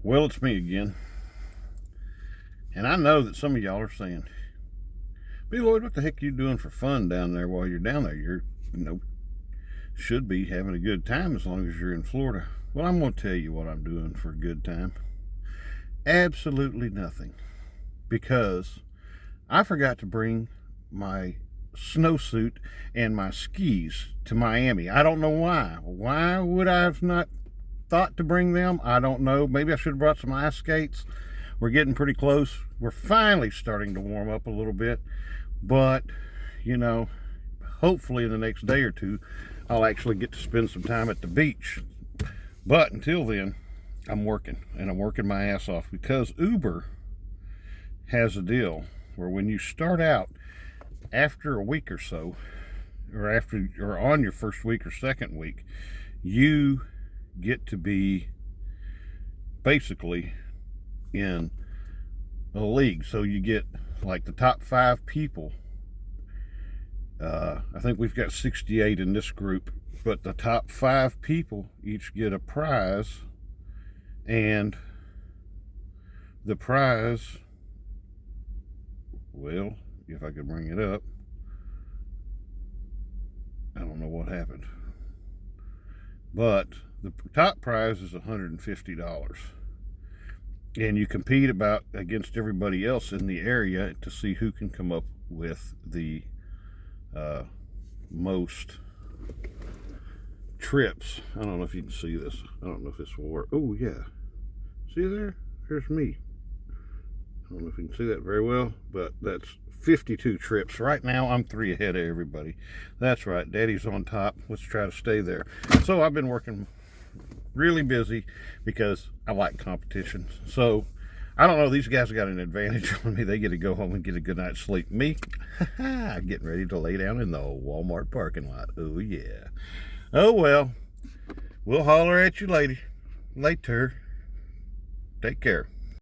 Well, it's me again. And I know that some of y'all are saying, B. Lloyd, what the heck are you doing for fun down there while you're down there? Should be having a good time as long as you're in Florida. Well, I'm going to tell you what I'm doing for a good time. Absolutely nothing. Because I forgot to bring my snowsuit and my skis to Miami. I don't know why. Why would I have not thought to bring them? I don't know. Maybe I should have brought some ice skates. We're getting pretty close. We're finally starting to warm up a little bit. But, hopefully in the next day or two, I'll actually get to spend some time at the beach. But until then, I'm working. And I'm working my ass off because Uber has a deal where when you start out after a week or so, or on your first week or second week, you get to be basically in a league. So you get like the top 5 people. I think we've got 68 in this group, but the top 5 people each get a prize, and the prize, well, if I could bring it up, I don't know what happened, but the top prize is $150. And you compete against everybody else in the area to see who can come up with the most trips. I don't know if you can see this. I don't know if this will work. Oh, yeah. See there? There's me. I don't know if you can see that very well, but that's 52 trips. Right now, I'm 3 ahead of everybody. That's right. Daddy's on top. Let's try to stay there. So I've been working really busy because I like competition. So I don't know, these guys got an advantage on me. They get to go home and get a good night's sleep. Me, I'm getting ready to lay down in the Walmart parking lot. Oh yeah. Oh well, we'll holler at you later. Take care.